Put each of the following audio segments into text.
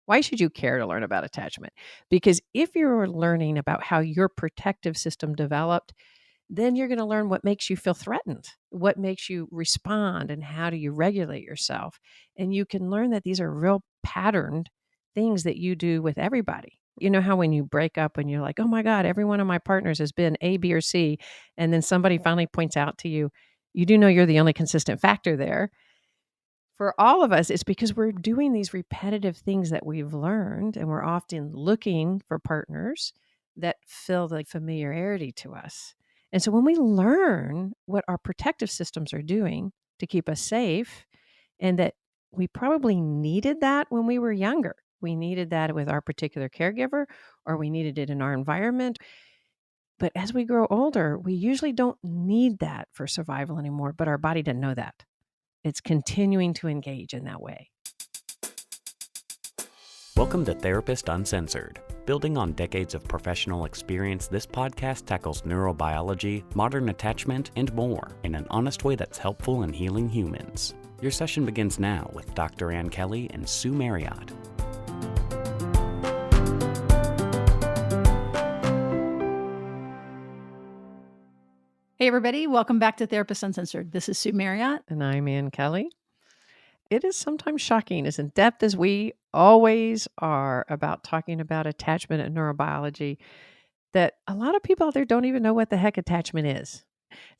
Why should you care to learn about attachment? Because if you're learning about how your protective system developed, then you're going to learn what makes you feel threatened, what makes you respond, and how do you regulate yourself. And you can learn that these are real patterned things that you do with everybody. You know how when you break up and you're like, oh my God, every one of my partners has been A, B, or C. And then somebody finally points out to you, you do know you're the only consistent factor there. For all of us, it's because we're doing these repetitive things that we've learned, and we're often looking for partners that fill the familiarity to us. And so when we learn what our protective systems are doing to keep us safe, and that we probably needed that when we were younger, we needed that with our particular caregiver, or we needed it in our environment. But as we grow older, we usually don't need that for survival anymore, but our body doesn't know that. It's continuing to engage in that way. Welcome to Therapist Uncensored. Building on decades of professional experience, this podcast tackles neurobiology, modern attachment, and more in an honest way that's helpful in healing humans. Your session begins now with Dr. Ann Kelly and Sue Marriott. Hey, everybody. Welcome back to Therapist Uncensored. This is Sue Marriott. And I'm Ann Kelly. It is sometimes shocking, as in depth as we always are about talking about attachment and neurobiology, that a lot of people out there don't even know what the heck attachment is.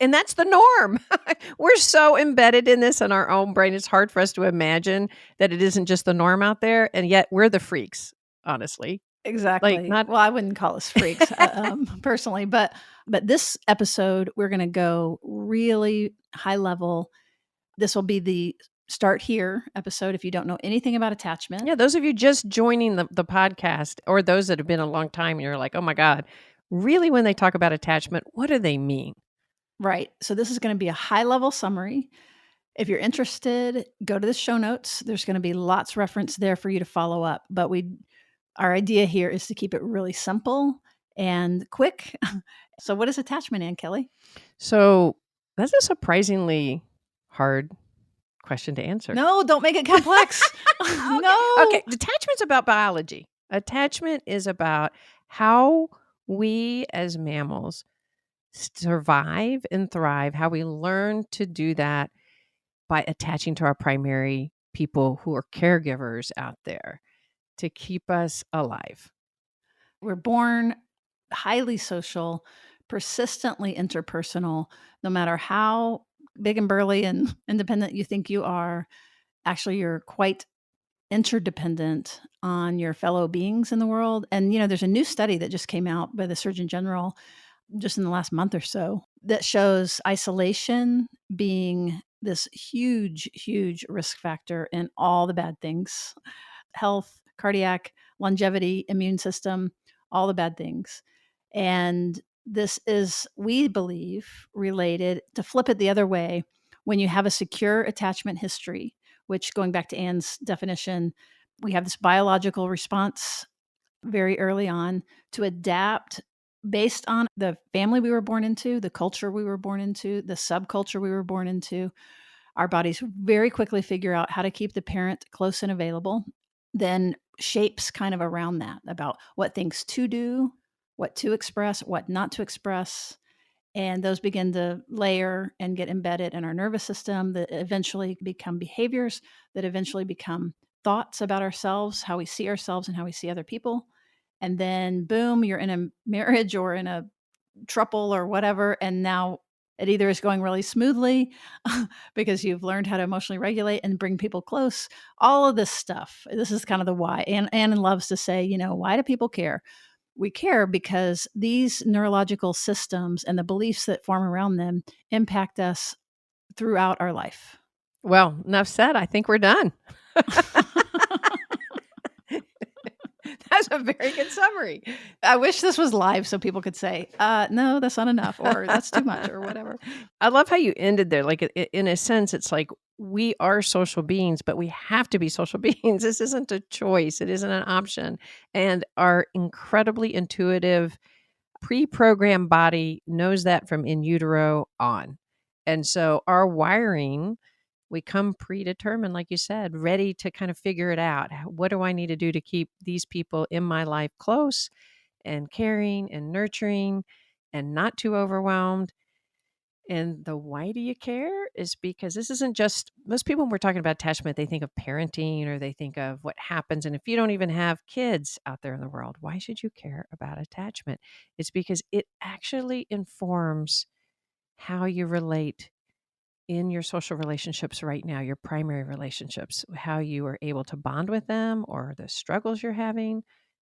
And that's the norm. We're so embedded in this in our own brain. It's hard for us to imagine that it isn't just the norm out there. And yet we're the freaks, honestly. Exactly. Well, I wouldn't call us freaks personally, but this episode, we're going to go really high level. This will be the Start Here episode if you don't know anything about attachment. Yeah, those of you just joining the podcast, or those that have been a long time, and you're like, oh my God, really when they talk about attachment, what do they mean? Right. So this is going to be a high level summary. If you're interested, go to the show notes. There's going to be lots of reference there for you to follow up. But our idea here is to keep it really simple and quick. So what is attachment, Ann Kelly? So that's a surprisingly hard question to answer. No, don't make it complex. No. Okay. Attachment's about biology. Attachment is about how we as mammals survive and thrive, how we learn to do that by attaching to our primary people who are caregivers out there to keep us alive. We're born highly social, persistently interpersonal, no matter how big and burly and independent you think you are. Actually, you're quite interdependent on your fellow beings in the world. And, there's a new study that just came out by the Surgeon General just in the last month or so that shows isolation being this huge, huge risk factor in all the bad things: health, cardiac, longevity, immune system, all the bad things. And this is, we believe, related, to flip it the other way, when you have a secure attachment history, which, going back to Ann's definition, we have this biological response very early on to adapt based on the family we were born into, the culture we were born into, the subculture we were born into. Our bodies very quickly figure out how to keep the parent close and available, then shapes kind of around that about what things to do, what to express, what not to express. And those begin to layer and get embedded in our nervous system that eventually become behaviors, that eventually become thoughts about ourselves, how we see ourselves and how we see other people. And then boom, you're in a marriage or in a throuple or whatever. And now it either is going really smoothly because you've learned how to emotionally regulate and bring people close. All of this stuff. This is kind of the why. And Ann loves to say, why do people care? We care because these neurological systems and the beliefs that form around them impact us throughout our life. Well, enough said. I think we're done. That's a very good summary. I wish this was live so people could say, no, that's not enough, or that's too much, or whatever. I love how you ended there. Like, in a sense, it's like we are social beings, but we have to be social beings. This isn't a choice. It isn't an option. And our incredibly intuitive, pre-programmed body knows that from in utero on. And so our wiring We come predetermined, like you said, ready to kind of figure it out. What do I need to do to keep these people in my life close and caring and nurturing and not too overwhelmed? And the why do you care is because this isn't just most people, when we're talking about attachment, they think of parenting or they think of what happens. And if you don't even have kids out there in the world, why should you care about attachment? It's because it actually informs how you relate in your social relationships right now, your primary relationships, how you are able to bond with them or the struggles you're having.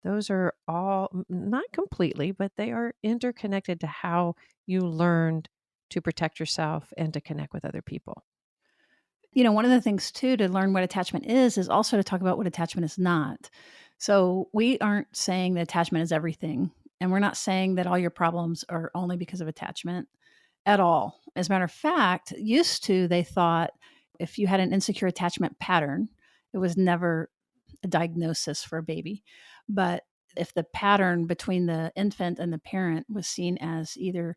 Those are all not completely, but they are interconnected to how you learned to protect yourself and to connect with other people. One of the things too to learn what attachment is also to talk about what attachment is not. So we aren't saying that attachment is everything. And we're not saying that all your problems are only because of attachment at all. As a matter of fact, used to, they thought if you had an insecure attachment pattern, it was never a diagnosis for a baby. But if the pattern between the infant and the parent was seen as either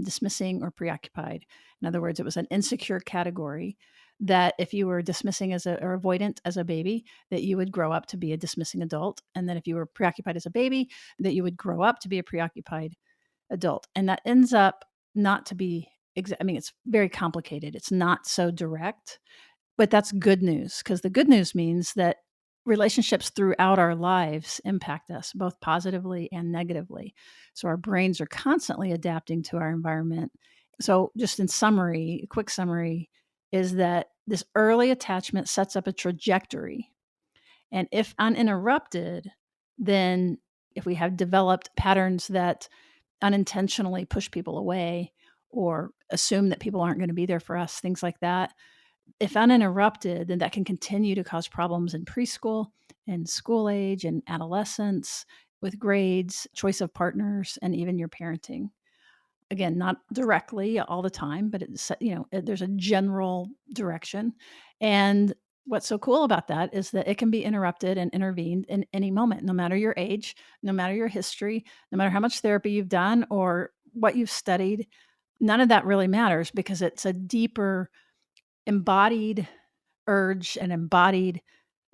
dismissing or preoccupied, in other words, it was an insecure category, that if you were dismissing or avoidant as a baby, that you would grow up to be a dismissing adult. And then if you were preoccupied as a baby, that you would grow up to be a preoccupied adult. And that ends up not to be it's very complicated. It's not so direct, but that's good news, because the good news means that relationships throughout our lives impact us both positively and negatively. So our brains are constantly adapting to our environment. So just in summary, a quick summary is that this early attachment sets up a trajectory. And if uninterrupted, then if we have developed patterns that unintentionally push people away or assume that people aren't going to be there for us, things like that, if uninterrupted, then that can continue to cause problems in preschool and school age and adolescence with grades, choice of partners, and even your parenting. Again, not directly all the time, but there's a general direction. And what's so cool about that is that it can be interrupted and intervened in any moment, no matter your age, no matter your history, no matter how much therapy you've done or what you've studied. None of that really matters, because it's a deeper embodied urge and embodied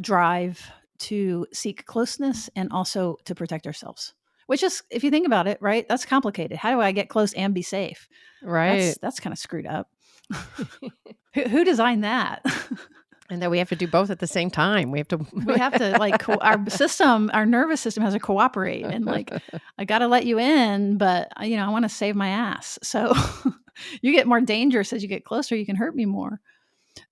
drive to seek closeness and also to protect ourselves. Which is, if you think about it, right, that's complicated. How do I get close and be safe? Right. That's kind of screwed up. Who designed that? And then we have to do both at the same time. We have to our nervous system has to cooperate, and I got to let you in, but I want to save my ass. So you get more dangerous as you get closer. You can hurt me more.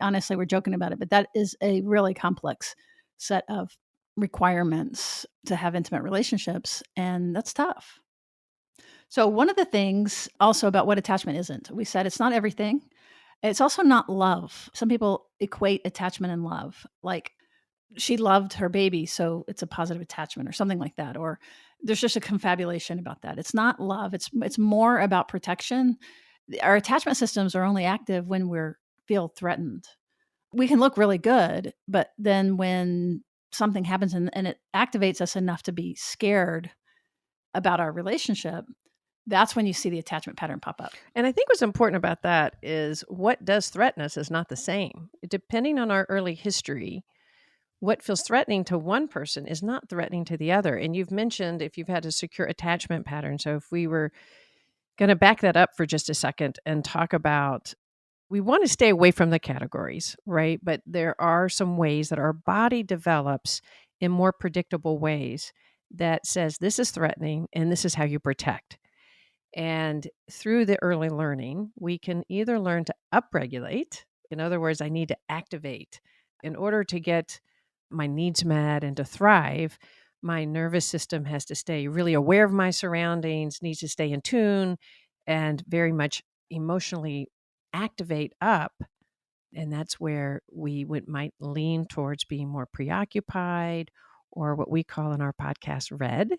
Honestly, we're joking about it, but that is a really complex set of requirements to have intimate relationships, and that's tough. So one of the things also about what attachment isn't, we said it's not everything. It's also not love. Some people equate attachment and love. Like, she loved her baby, so it's a positive attachment or something like that. Or there's just a confabulation about that. It's not love. It's more about protection. Our attachment systems are only active when we feel threatened. We can look really good, but then when something happens and it activates us enough to be scared about our relationship, that's when you see the attachment pattern pop up. And I think what's important about that is what does threaten us is not the same. Depending on our early history, what feels threatening to one person is not threatening to the other. And you've mentioned if you've had a secure attachment pattern. So if we were going to back that up for just a second and talk about, we want to stay away from the categories, right? But there are some ways that our body develops in more predictable ways that says this is threatening and this is how you protect. And through the early learning, we can either learn to upregulate. In other words, I need to activate in order to get my needs met and to thrive. My nervous system has to stay really aware of my surroundings, needs to stay in tune, and very much emotionally activate up. And that's where we might lean towards being more preoccupied, or what we call in our podcast red.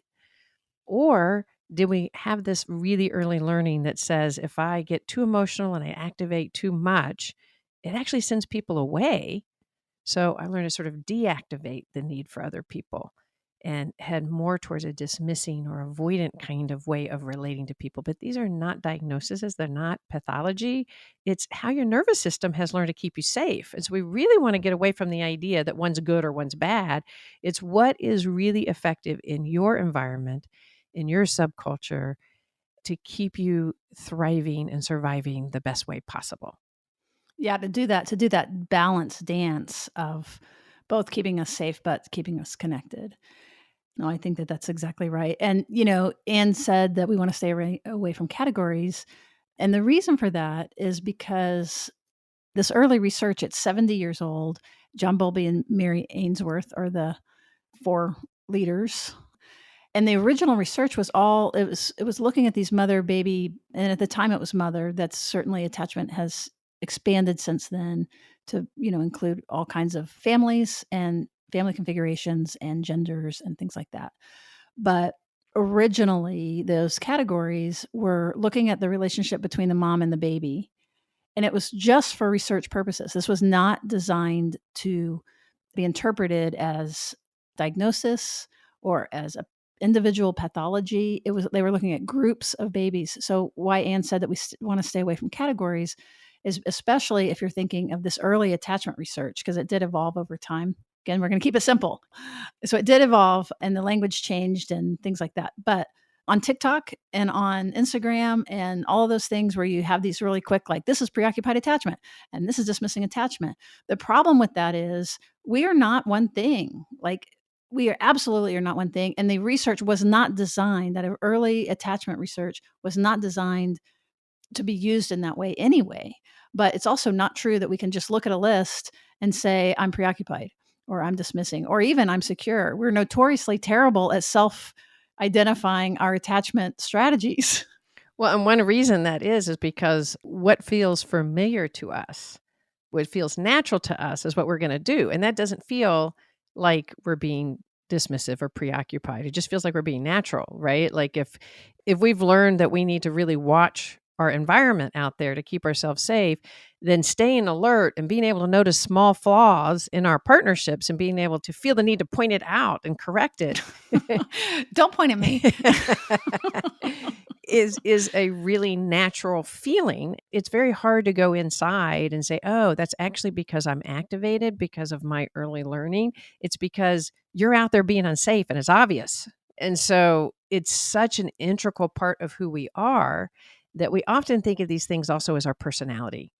Or did we have this really early learning that says if I get too emotional and I activate too much, it actually sends people away. So I learned to sort of deactivate the need for other people. and head more towards a dismissing or avoidant kind of way of relating to people. But these are not diagnoses, they're not pathology. It's how your nervous system has learned to keep you safe. And so we really want to get away from the idea that one's good or one's bad. It's what is really effective in your environment, in your subculture, to keep you thriving and surviving the best way possible. Yeah, to do that balanced dance of both keeping us safe, but keeping us connected. No, I think that that's exactly right. And, Anne said that we want to stay away from categories. And the reason for that is because this early research at 70 years old, John Bowlby and Mary Ainsworth are the four leaders. And the original research was it was looking at these mother baby, and at the time it was mother. That's certainly attachment has expanded since then to, include all kinds of families and family configurations and genders and things like that. But originally, those categories were looking at the relationship between the mom and the baby, and it was just for research purposes. This was not designed to be interpreted as diagnosis or as a individual pathology. They were looking at groups of babies. So why Anne said that we want to stay away from categories is especially if you're thinking of this early attachment research, because it did evolve over time. Again, we're going to keep it simple. So it did evolve and the language changed and things like that. But on TikTok and on Instagram and all of those things where you have these really quick, like, this is preoccupied attachment and this is dismissing attachment. The problem with that is we are not one thing. Like, we are absolutely are not one thing. And the research was not designed, that early attachment research was not designed to be used in that way anyway. But it's also not true that we can just look at a list and say, I'm preoccupied or I'm dismissing or even I'm secure. We're notoriously terrible at self identifying our attachment strategies. Well, and one reason that is because what feels familiar to us, what feels natural to us is what we're going to do. And that doesn't feel like we're being dismissive or preoccupied. It just feels like we're being natural, right? Like if we've learned that we need to really watch our environment out there to keep ourselves safe, then staying alert and being able to notice small flaws in our partnerships and being able to feel the need to point it out and correct it Don't point at me. is a really natural feeling. It's very hard to go inside and say, oh, that's actually because I'm activated because of my early learning. It's because you're out there being unsafe and it's obvious. And so it's such an integral part of who we are that we often think of these things also as our personality.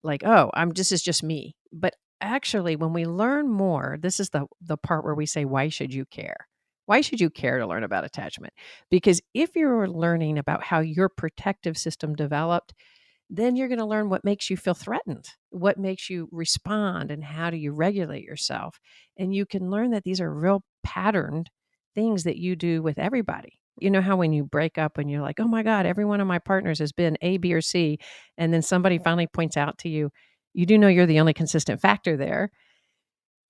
Like, oh, this is just me. But actually, when we learn more, this is the part where we say, why should you care? Why should you care to learn about attachment? Because if you're learning about how your protective system developed, then you're going to learn what makes you feel threatened, what makes you respond, and how do you regulate yourself. And you can learn that these are real patterned things that you do with everybody. You know how when you break up and you're like, oh my God, every one of my partners has been A, B, or C. And then somebody finally points out to you, you do know you're the only consistent factor there.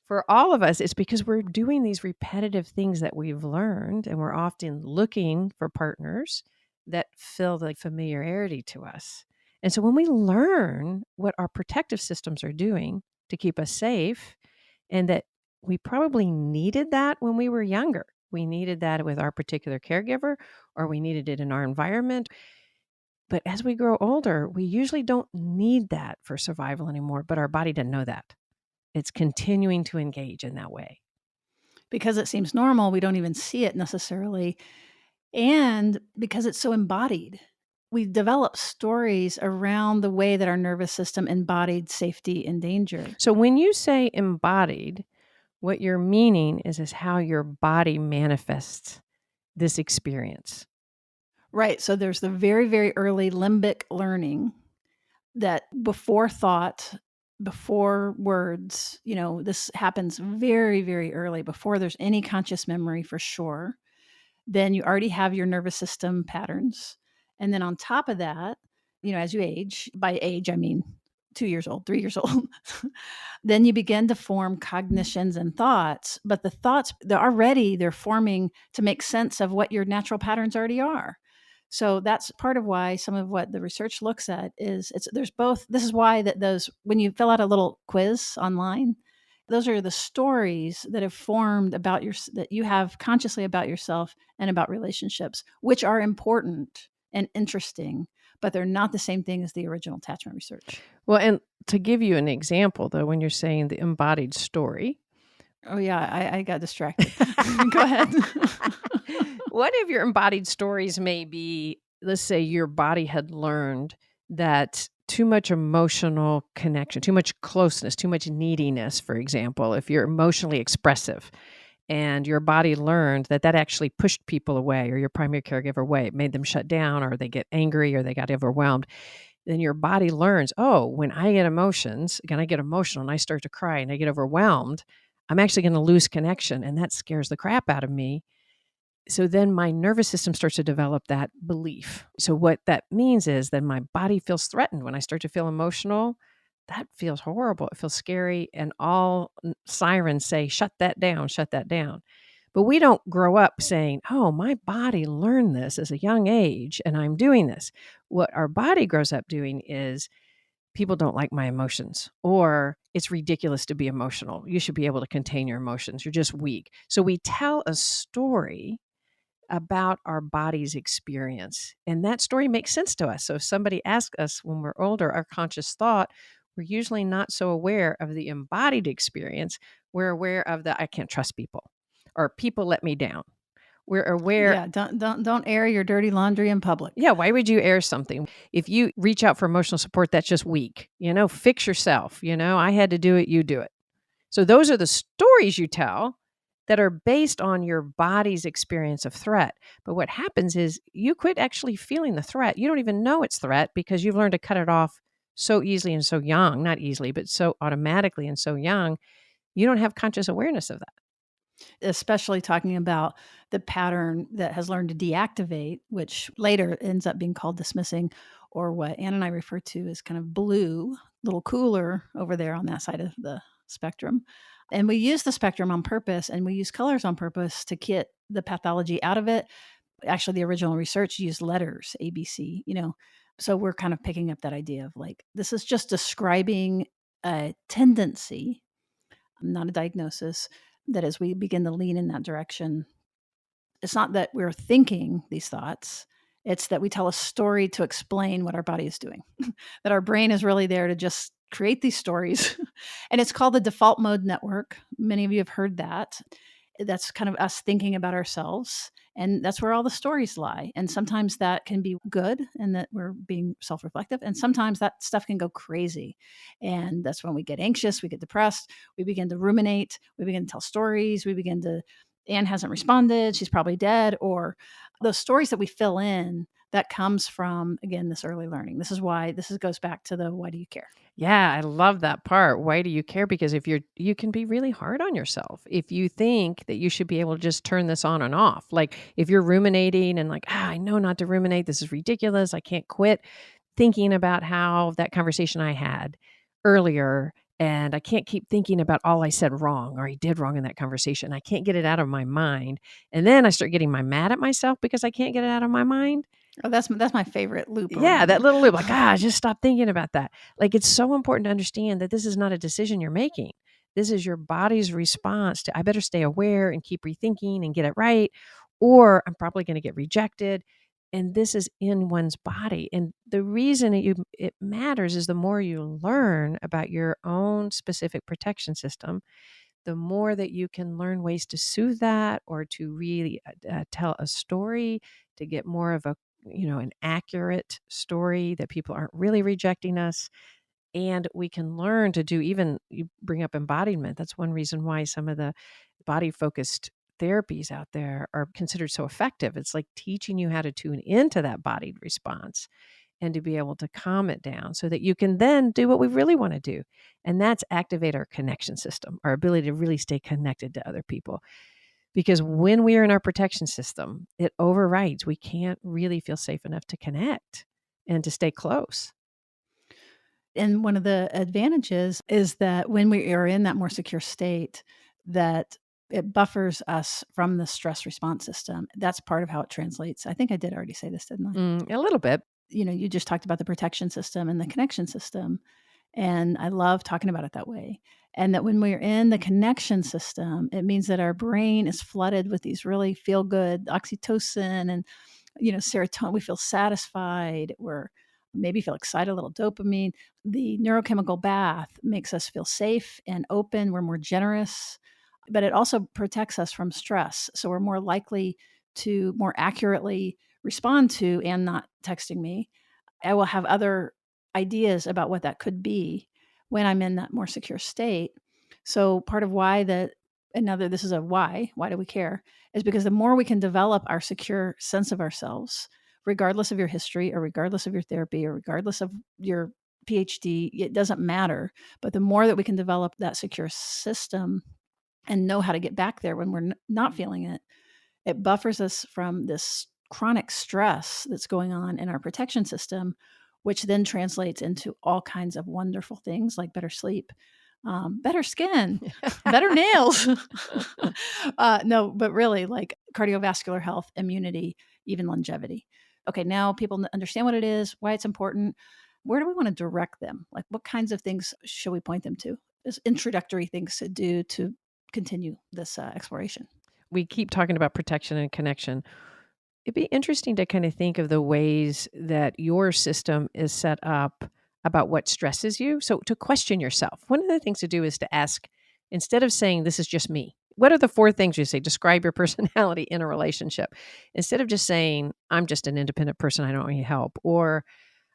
For all of us, it's because we're doing these repetitive things that we've learned, and we're often looking for partners that fill the familiarity to us. And so when we learn what our protective systems are doing to keep us safe, and that we probably needed that when we were younger, we needed that with our particular caregiver, or we needed it in our environment. But as we grow older, we usually don't need that for survival anymore, but our body doesn't know that. It's continuing to engage in that way. Because it seems normal, we don't even see it necessarily. And because it's so embodied, we develop stories around the way that our nervous system embodied safety and danger. So when you say embodied, what you're meaning is how your body manifests this experience. Right. So there's the very, very early limbic learning that before thought, before words, this happens very, very early, before there's any conscious memory for sure. Then you already have your nervous system patterns. And then on top of that, as you age, by age, I mean 2 years old, 3 years old, then you begin to form cognitions and thoughts. But the thoughts, they're forming to make sense of what your natural patterns already are. So that's part of why some of what the research looks at is there's both. This is why that those, when you fill out a little quiz online, Those are the stories that have formed about that you have consciously about yourself and about relationships, which are important and interesting, but they're not the same thing as the original attachment research. Well, and to give you an example, though, when you're saying the embodied story, Oh, yeah, I got distracted. Go ahead. one of your embodied stories may be, let's say your body had learned that too much emotional connection, too much closeness, too much neediness, for example, if you're emotionally expressive and your body learned that that actually pushed people away or your primary caregiver away, it made them shut down or they get angry or they got overwhelmed, then your body learns, oh, when I get emotions, when I get emotional and I start to cry and I get overwhelmed, I'm actually going to lose connection. And that scares the crap out of me. So then my nervous system starts to develop that belief. So what that means is that my body feels threatened when I start to feel emotional. That feels horrible. It feels scary. And all sirens say, shut that down, shut that down. But we don't grow up saying, oh, my body learned this as a young age and I'm doing this. What our body grows up doing is people don't like my emotions, or it's ridiculous to be emotional. You should be able to contain your emotions. You're just weak. So we tell a story about our body's experience. And that story makes sense to us. So if somebody asks us when we're older, our conscious thought, we're usually not so aware of the embodied experience. We're aware of the I can't trust people or people let me down. We're aware. Yeah, don't air your dirty laundry in public. Yeah, why would you air something? If you reach out for emotional support, that's just weak. Fix yourself. I had to do it, you do it. So those are the stories you tell that are based on your body's experience of threat. But what happens is you quit actually feeling the threat. You don't even know it's threat because you've learned to cut it off so easily and so young, not easily, but so automatically and so young, you don't have conscious awareness of that. Especially talking about the pattern that has learned to deactivate, which later ends up being called dismissing, or what Ann and I refer to as kind of blue, little cooler over there on that side of the spectrum. And we use the spectrum on purpose and we use colors on purpose to get the pathology out of it. Actually, the original research used letters, ABC, So we're kind of picking up that idea of like, this is just describing a tendency, not a diagnosis, that as we begin to lean in that direction, it's not that we're thinking these thoughts, it's that we tell a story to explain what our body is doing. That our brain is really there to just create these stories. And it's called the default mode network. Many of you have heard that. That's kind of us thinking about ourselves. And that's where all the stories lie. And sometimes that can be good and that we're being self reflective. And sometimes that stuff can go crazy. And that's when we get anxious, we get depressed, we begin to ruminate, we begin to tell stories, Anne hasn't responded, she's probably dead, or those stories that we fill in that comes from, again, this early learning. This is why goes back to the why do you care? Yeah, I love that part. Why do you care? Because if you can be really hard on yourself if you think that you should be able to just turn this on and off. Like if you're ruminating and like, I know not to ruminate. This is ridiculous. I can't quit thinking about how that conversation I had earlier, and I can't keep thinking about all I said wrong or I did wrong in that conversation. I can't get it out of my mind. And then I start getting mad at myself because I can't get it out of my mind. Oh, that's my favorite loop Yeah, around that here. little loop, like, just stop thinking about that. Like, it's so important to understand that this is not a decision you're making. This is your body's response to, I better stay aware and keep rethinking and get it right, or I'm probably going to get rejected. And this is in one's body. And the reason it matters is the more you learn about your own specific protection system, the more that you can learn ways to soothe that or to really tell a story to get more of an accurate story that people aren't really rejecting us. And we can learn to do, even you bring up embodiment. That's one reason why some of the body focused therapies out there are considered so effective. It's like teaching you how to tune into that bodied response and to be able to calm it down so that you can then do what we really want to do. And that's activate our connection system, our ability to really stay connected to other people. Because when we are in our protection system, it overrides. We can't really feel safe enough to connect and to stay close. And one of the advantages is that when we are in that more secure state, that it buffers us from the stress response system. That's part of how it translates. I think I did already say this, didn't I? A little bit. You just talked about the protection system and the connection system. And I love talking about it that way. And that when we're in the connection system, it means that our brain is flooded with these really feel good oxytocin and, serotonin. We feel satisfied. We're maybe feel excited, a little dopamine. The neurochemical bath makes us feel safe and open. We're more generous, but it also protects us from stress. So we're more likely to more accurately respond to and not texting me. I will have other ideas about what that could be when I'm in that more secure state. So part of why this is a why do we care, is because the more we can develop our secure sense of ourselves, regardless of your history or regardless of your therapy or regardless of your PhD, it doesn't matter. But the more that we can develop that secure system and know how to get back there when we're not feeling it, it buffers us from this chronic stress that's going on in our protection system, which then translates into all kinds of wonderful things like better sleep, better skin, better nails. No, but really like cardiovascular health, immunity, even longevity. Okay, now people understand what it is, why it's important. Where do we want to direct them? Like, what kinds of things should we point them to as introductory things to do to continue this exploration? We keep talking about protection and connection. It'd be interesting to kind of think of the ways that your system is set up about what stresses you. So to question yourself, one of the things to do is to ask, instead of saying, this is just me, what are the 4 things you say? Describe your personality in a relationship. Instead of just saying, I'm just an independent person, I don't need help. Or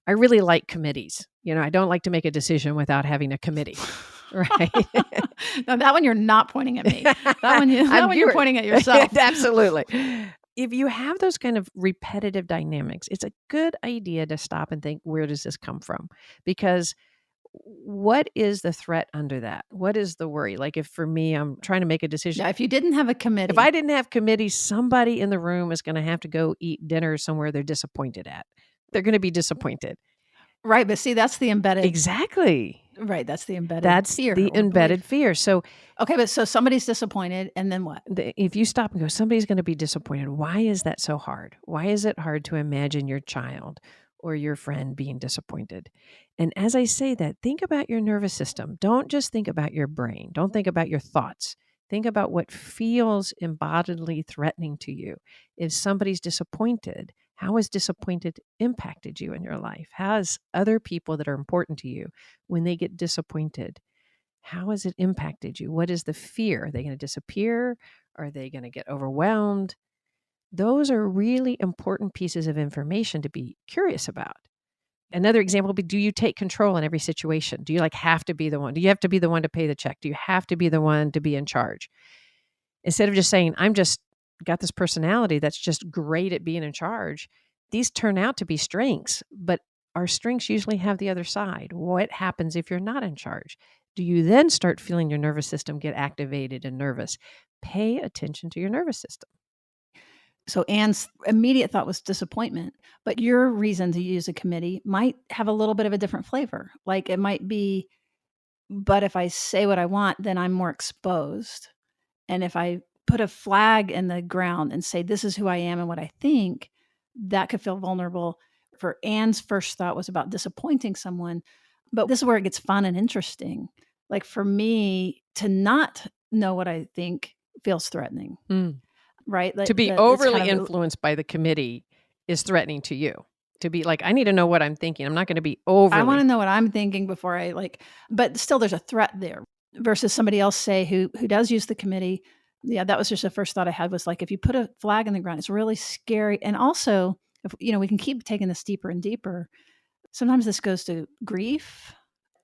I really like committees. I don't like to make a decision without having a committee. Right. No, that one you're not pointing at me. That one you're pointing at yourself. Absolutely. If you have those kind of repetitive dynamics, it's a good idea to stop and think, where does this come from? Because what is the threat under that? What is the worry? Like if for me, I'm trying to make a decision. Yeah, if you didn't have a committee. If I didn't have committees, somebody in the room is going to have to go eat dinner somewhere they're disappointed at. They're going to be disappointed. Right. But see, that's the embedded. Exactly. Right. That's the embedded That's fear. the embedded fear. So, okay, but so somebody's disappointed and then what? If you stop and go, somebody's going to be disappointed. Why is that so hard? Why is it hard to imagine your child or your friend being disappointed? And as I say that, think about your nervous system. Don't just think about your brain. Don't think about your thoughts. Think about what feels embodiedly threatening to you. If somebody's disappointed, how has disappointed impacted you in your life? How has other people that are important to you, when they get disappointed, how has it impacted you? What is the fear? Are they going to disappear? Are they going to get overwhelmed? Those are really important pieces of information to be curious about. Another example would be, do you take control in every situation? Do you have to be the one? Do you have to be the one to pay the check? Do you have to be the one to be in charge? Instead of just saying, I'm just got this personality that's just great at being in charge, these turn out to be strengths, but our strengths usually have the other side. What happens if you're not in charge? Do you then start feeling your nervous system get activated and nervous? Pay attention to your nervous system. So Anne's immediate thought was disappointment, but your reason to use a committee might have a little bit of a different flavor. Like it might be, but if I say what I want, then I'm more exposed. And if I put a flag in the ground and say, this is who I am and what I think, that could feel vulnerable. For Anne's first thought was about disappointing someone. But this is where it gets fun and interesting. Like for me, to not know what I think feels threatening. Right? To be overly influenced by the committee is threatening to you. To be like, I need to know what I'm thinking. I'm not going to be overly. I want to know what I'm thinking before I but still there's a threat there versus somebody else say who does use the committee. Yeah, that was just the first thought I had was like, if you put a flag in the ground, it's really scary. And also, if we can keep taking this deeper and deeper. Sometimes this goes to grief,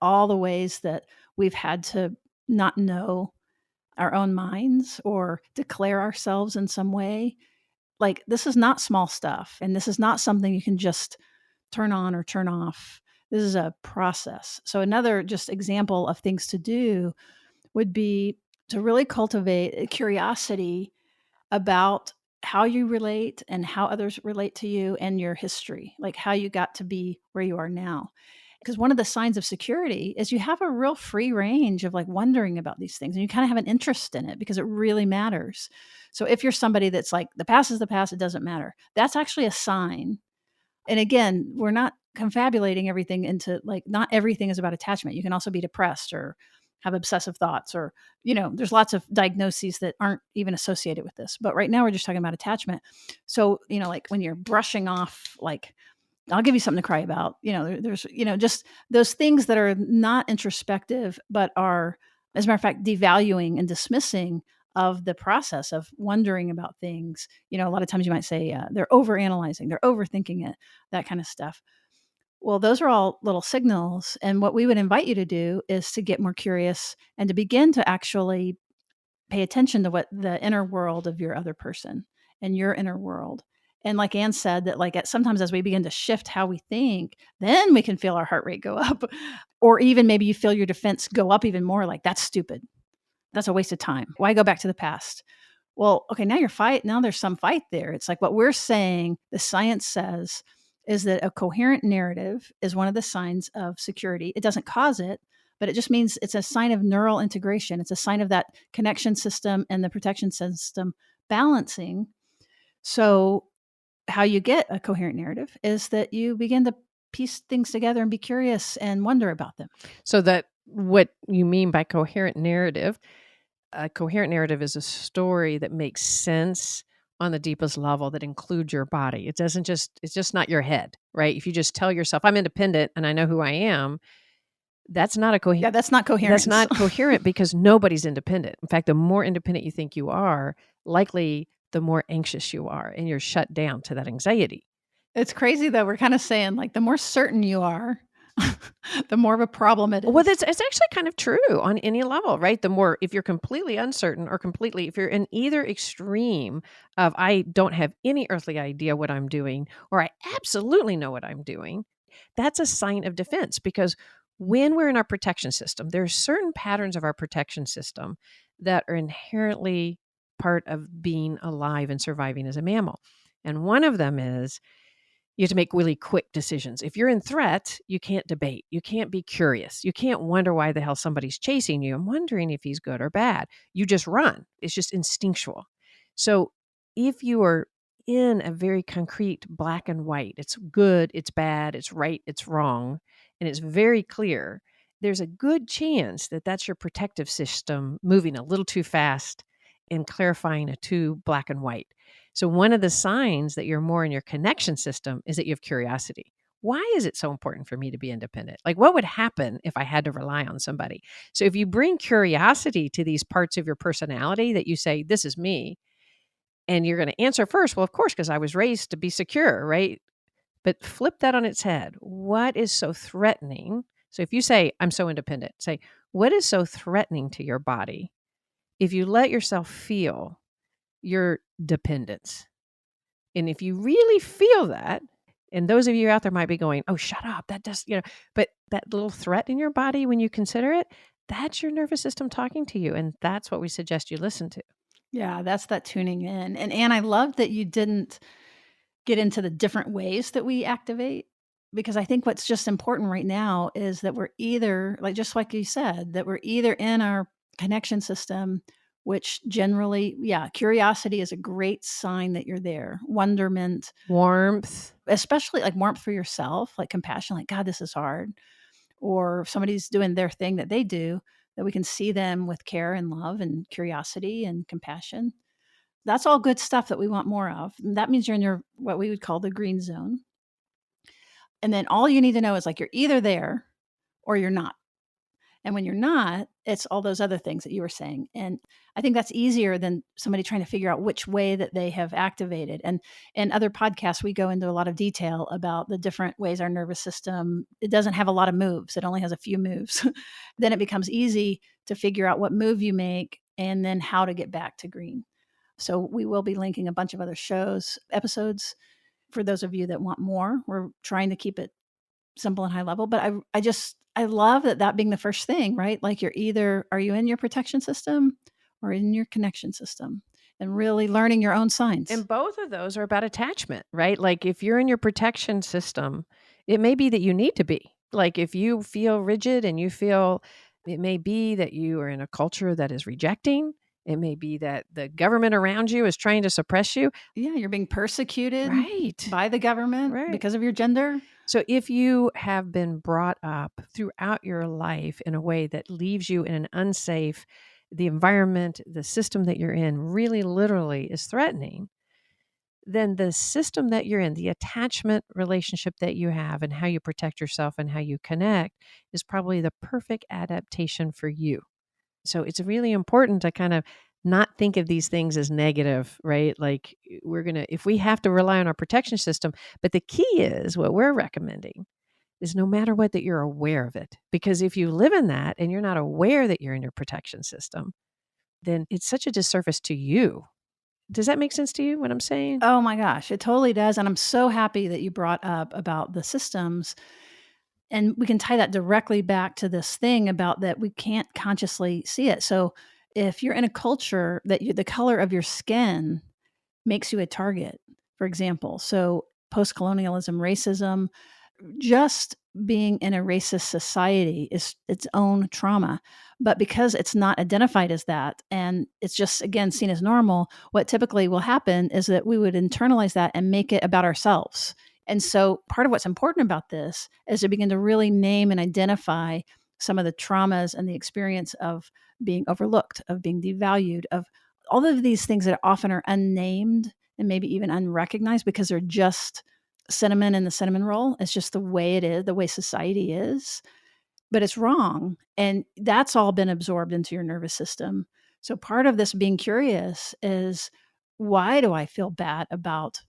all the ways that we've had to not know our own minds or declare ourselves in some way. Like this is not small stuff. And this is not something you can just turn on or turn off. This is a process. So another just example of things to do would be to really cultivate a curiosity about how you relate and how others relate to you and your history, like how you got to be where you are now. Because one of the signs of security is you have a real free range of wondering about these things and you kind of have an interest in it because it really matters. So if you're somebody that's like, the past is the past, it doesn't matter, that's actually a sign. And again, we're not confabulating everything into not everything is about attachment. You can also be depressed or have obsessive thoughts, or, there's lots of diagnoses that aren't even associated with this. But right now we're just talking about attachment. So, like when you're brushing off, like, I'll give you something to cry about. There's, just those things that are not introspective, but are, as a matter of fact, devaluing and dismissing of the process of wondering about things. A lot of times you might say they're overanalyzing, they're overthinking it, that kind of stuff. Well, those are all little signals. And what we would invite you to do is to get more curious and to begin to actually pay attention to what the inner world of your other person and your inner world. And like Anne said, that like sometimes as we begin to shift how we think, then we can feel our heart rate go up. Or even maybe you feel your defense go up even more, like, that's stupid. That's a waste of time. Why go back to the past? Well, okay, now there's some fight there. It's like what we're saying, the science says, is that a coherent narrative is one of the signs of security. It doesn't cause it, but it just means it's a sign of neural integration. It's a sign of that connection system and the protection system balancing. So how you get a coherent narrative is that you begin to piece things together and be curious and wonder about them. So that what you mean by coherent narrative, a coherent narrative is a story that makes sense on the deepest level, that includes your body. It's just not your head, right? If you just tell yourself, I'm independent and I know who I am, that's not Yeah, that's not coherent. That's not coherent because nobody's independent. In fact, the more independent you think you are, likely the more anxious you are, and you're shut down to that anxiety. It's crazy though. We're kind of saying, like, the more certain you are, the more of a problem it is. Well, it's actually kind of true on any level, right? The more, if you're completely uncertain or if you're in either extreme of, I don't have any earthly idea what I'm doing, or I absolutely know what I'm doing, that's a sign of defense. Because when we're in our protection system, there are certain patterns of our protection system that are inherently part of being alive and surviving as a mammal. And one of them is, you have to make really quick decisions. If you're in threat, you can't debate. You can't be curious. You can't wonder why the hell somebody's chasing you. I'm wondering if he's good or bad. You just run. It's just instinctual. So if you are in a very concrete black and white, it's good, it's bad, it's right, it's wrong, and it's very clear, there's a good chance that that's your protective system moving a little too fast and clarifying a too black and white. So one of the signs that you're more in your connection system is that you have curiosity. Why is it so important for me to be independent? Like, what would happen if I had to rely on somebody? So if you bring curiosity to these parts of your personality that you say, this is me, and you're going to answer first, well, of course, because I was raised to be secure, right? But flip that on its head. What is so threatening? So if you say, I'm so independent, say, what is so threatening to your body if you let yourself feel your dependence? And if you really feel that, and those of you out there might be going, oh, shut up. That does, but that little threat in your body, when you consider it, that's your nervous system talking to you. And that's what we suggest you listen to. Yeah, that's that tuning in. And Anne, I love that you didn't get into the different ways that we activate, because I think what's just important right now is that we're either, like, just like you said, that we're either in our connection system, which generally, curiosity is a great sign that you're there. Wonderment, Warmth, especially like warmth for yourself, like compassion, like, God, this is hard. Or if somebody's doing their thing that they do, that we can see them with care and love and curiosity and compassion. That's all good stuff that we want more of. And that means you're in your, what we would call the green zone. And then all you need to know is, like, you're either there or you're not. And when you're not, it's all those other things that you were saying. And I think that's easier than somebody trying to figure out which way that they have activated. And in other podcasts, we go into a lot of detail about the different ways our nervous system, it doesn't have a lot of moves. It only has a few moves. Then it becomes easy to figure out what move you make and then how to get back to green. So we will be linking a bunch of other episodes for those of you that want more. We're trying to keep it simple and high level, but I love that being the first thing, right? Like, are you in your protection system or in your connection system, and really learning your own signs. And both of those are about attachment, right? Like, if you're in your protection system, it may be that you need to be. Like, if you feel rigid and it may be that you are in a culture that is rejecting. It may be that the government around you is trying to suppress you. Yeah, you're being persecuted Right. by the government because of your gender. So if you have been brought up throughout your life in a way that leaves you in an unsafe, the environment, the system that you're in really literally is threatening, then the system that you're in, the attachment relationship that you have and how you protect yourself and how you connect is probably the perfect adaptation for you. So it's really important to kind of not think of these things as negative, right? Like if we have to rely on our protection system, but the key is what we're recommending is no matter what, that you're aware of it. Because if you live in that and you're not aware that you're in your protection system, then it's such a disservice to you. Does that make sense to you, what I'm saying? Oh my gosh, it totally does, and I'm so happy that you brought up about the systems, and we can tie that directly back to this thing about that we can't consciously see it. So, if you're in a culture that the color of your skin makes you a target, for example, so post-colonialism, racism, just being in a racist society is its own trauma. But because it's not identified as that and it's just, again, seen as normal, what typically will happen is that we would internalize that and make it about ourselves. And so part of what's important about this is to begin to really name and identify some of the traumas and the experience of being overlooked, of being devalued, of all of these things that often are unnamed and maybe even unrecognized because they're just cinnamon in the cinnamon roll. It's just the way it is, the way society is, but it's wrong. And that's all been absorbed into your nervous system. So part of this being curious is, why do I feel bad about,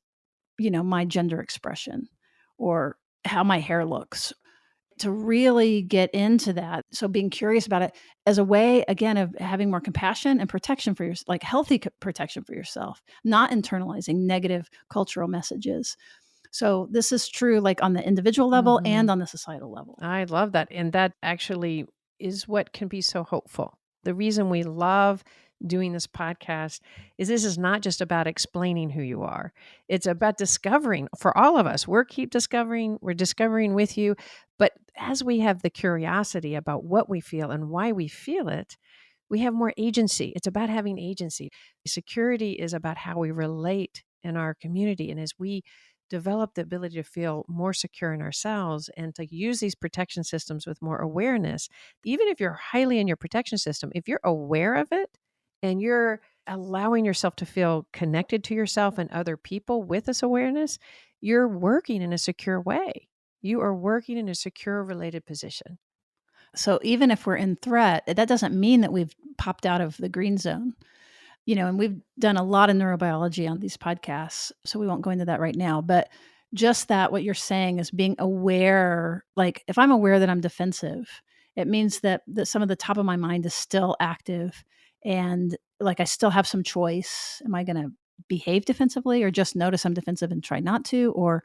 my gender expression or how my hair looks? To really get into that. So being curious about it as a way, again, of having more compassion and protection for like healthy protection for yourself, not internalizing negative cultural messages. So this is true like on the individual level and Mhm. on the societal level. I love that. And that actually is what can be so hopeful. The reason we love doing this podcast is this is not just about explaining who you are. It's about discovering for all of us. We're discovering with you. But as we have the curiosity about what we feel and why we feel it, we have more agency. It's about having agency. Security is about how we relate in our community. And as we develop the ability to feel more secure in ourselves and to use these protection systems with more awareness, even if you're highly in your protection system, if you're aware of it and you're allowing yourself to feel connected to yourself and other people with this awareness, you're working in a secure way. You are working in a secure related position. So even if we're in threat, that doesn't mean that we've popped out of the green zone. And we've done a lot of neurobiology on these podcasts, so we won't go into that right now. But just that what you're saying is being aware, like if I'm aware that I'm defensive, it means that some of the top of my mind is still active and like I still have some choice. Am I going to behave defensively or just notice I'm defensive and try not to, or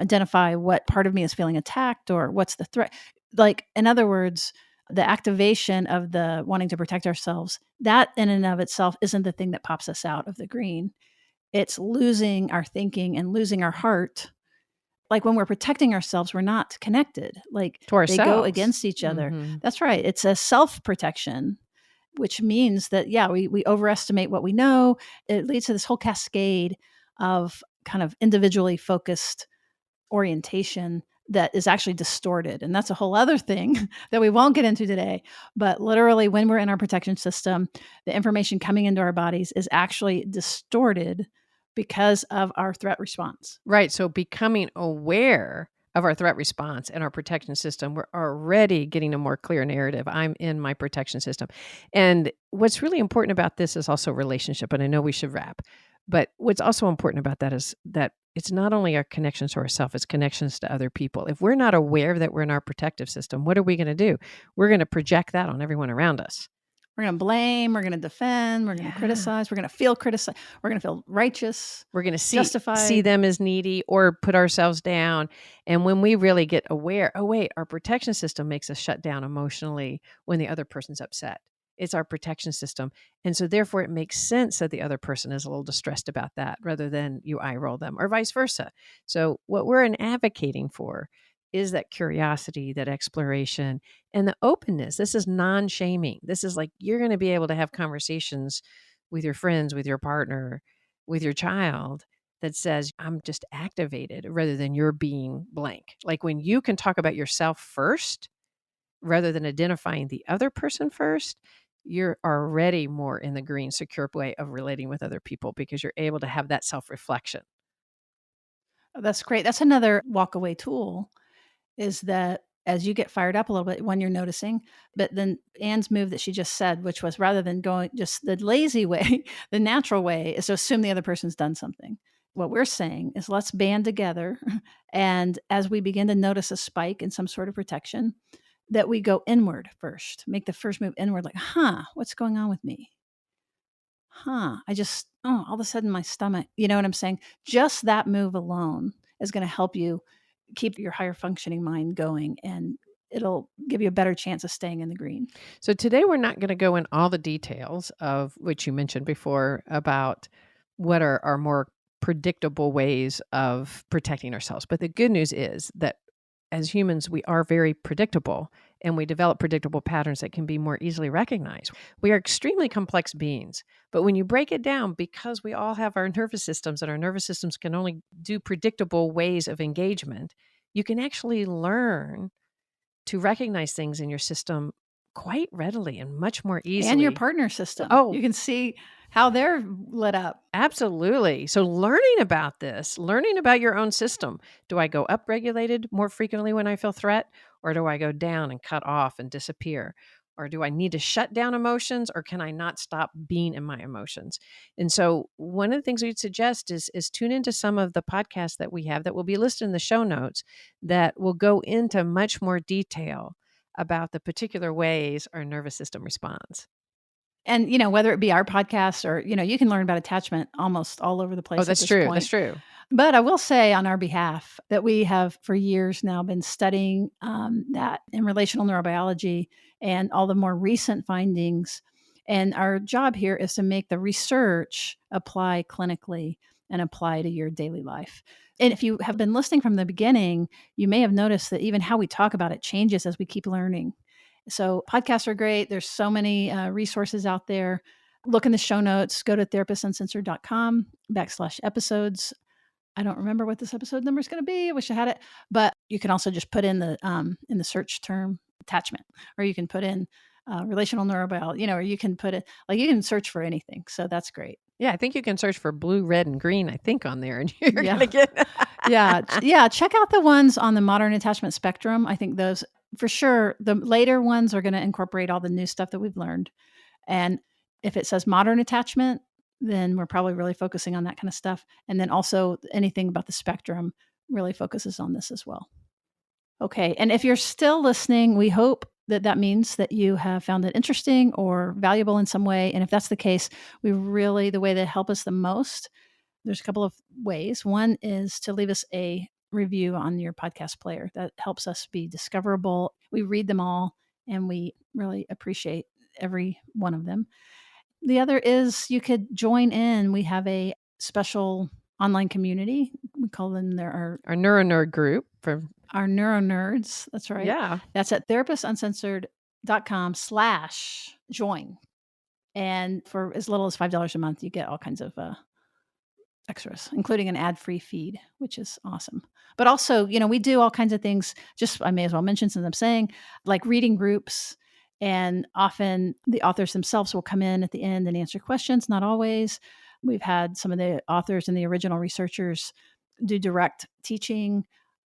identify what part of me is feeling attacked or what's the threat? Like, in other words, the activation of the wanting to protect ourselves, that in and of itself isn't the thing that pops us out of the green. It's losing our thinking and losing our heart. Like when we're protecting ourselves, we're not connected. Like To they go ourselves. against each other. Mhm. That's right. It's a self protection, which means that, yeah, we overestimate what we know. It leads to this whole cascade of kind of individually focused orientation that is actually distorted. And that's a whole other thing that we won't get into today. But literally, when we're in our protection system, the information coming into our bodies is actually distorted because of our threat response. Right. So becoming aware of our threat response and our protection system, we're already getting a more clear narrative. I'm in my protection system. And what's really important about this is also relationship. And I know we should wrap. But what's also important about that is that it's not only our connections to ourselves, it's connections to other people. If we're not aware that we're in our protective system, what are we going to do? We're going to project that on everyone around us. We're going to blame, we're going to defend, we're going to Yeah. criticize, we're going to feel criticized, we're going to feel righteous, We're going to see justified. them as needy or put ourselves down. And when we really get aware, oh wait, our protection system makes us shut down emotionally when the other person's upset. It's our protection system. And so therefore it makes sense that the other person is a little distressed about that rather than you eye roll them or vice versa. So what we're advocating for is that curiosity, that exploration, and the openness. This is non-shaming. This is like you're going to be able to have conversations with your friends, with your partner, with your child that says, I'm just activated rather than you're being blank. Like when you can talk about yourself first rather than identifying the other person first, you're already more in the green, secure way of relating with other people because you're able to have that self-reflection. Oh, that's great. That's another walk away tool is that as you get fired up a little bit when you're noticing, but then Anne's move that she just said, which was rather than going just the lazy way, the natural way is to assume the other person's done something. What we're saying is let's band together. And as we begin to notice a spike in some sort of protection, that we go inward first, make the first move inward, like, what's going on with me? All of a sudden my stomach, you know what I'm saying? Just that move alone is going to help you keep your higher functioning mind going, and it'll give you a better chance of staying in the green. So today we're not going to go in all the details of which you mentioned before about what are our more predictable ways of protecting ourselves. But the good news is that as humans, we are very predictable and we develop predictable patterns that can be more easily recognized. We are extremely complex beings, but when you break it down, because we all have our nervous systems and our nervous systems can only do predictable ways of engagement, you can actually learn to recognize things in your system quite readily and much more easily. And your partner system. Oh, you can see how they're lit up. Absolutely. So learning about this, learning about your own system. Do I go upregulated more frequently when I feel threat? Or do I go down and cut off and disappear? Or do I need to shut down emotions? Or can I not stop being in my emotions? And so one of the things we'd suggest is tune into some of the podcasts that we have that will be listed in the show notes that will go into much more detail about the particular ways our nervous system responds. And, whether it be our podcast or, you can learn about attachment almost all over the place. Oh, that's at this true. point. That's true. But I will say on our behalf that we have for years now been studying that in relational neurobiology and all the more recent findings. And our job here is to make the research apply clinically and apply to your daily life. And if you have been listening from the beginning, you may have noticed that even how we talk about it changes as we keep learning. So podcasts are great. There's so many resources out there. Look in the show notes. Go to therapistsuncensored.com/episodes. I don't remember what this episode number is going to be. I wish I had it, but you can also just put in the search term attachment, or you can put in relational neurobiology, or you can put it you can search for anything. So that's great. Yeah, I think you can search for blue, red, and green, I think, on there, and you're going to get... Yeah. Check out the ones on the modern attachment spectrum. I think those, for sure, the later ones are going to incorporate all the new stuff that we've learned. And if it says modern attachment, then we're probably really focusing on that kind of stuff. And then also anything about the spectrum really focuses on this as well. Okay. And if you're still listening, we hope that means that you have found it interesting or valuable in some way. And if that's the case, the way that help us the most, there's a couple of ways. One is to leave us a review on your podcast player. That helps us be discoverable. We read them all and we really appreciate every one of them. The other is you could join in. We have a special online community. We call them our NeuroNerd group for our Neuro Nerds. That's right. Yeah. That's at therapistsuncensored.com/join. And for as little as $5 a month, you get all kinds of extras, including an ad-free feed, which is awesome. But also, we do all kinds of things. I may as well mention, since I'm saying, like reading groups. And often the authors themselves will come in at the end and answer questions. Not always. We've had some of the authors and the original researchers do direct teaching.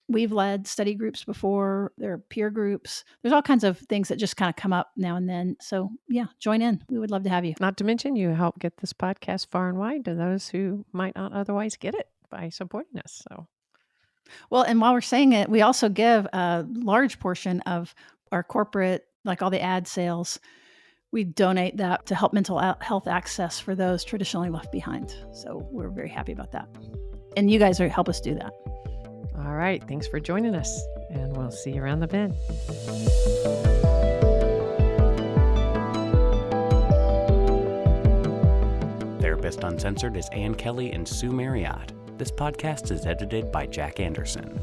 We've led study groups before. There are peer groups. There's all kinds of things that just kind of come up now and then. So yeah, join in. We would love to have you. Not to mention you help get this podcast far and wide to those who might not otherwise get it by supporting us. So, well, and while we're saying it, we also give a large portion of our corporate, like all the ad sales, we donate that to help mental health access for those traditionally left behind. So we're very happy about that. And you guys help us do that. All right. Thanks for joining us, and we'll see you around the bend. Therapist Uncensored is Ann Kelly and Sue Marriott. This podcast is edited by Jack Anderson.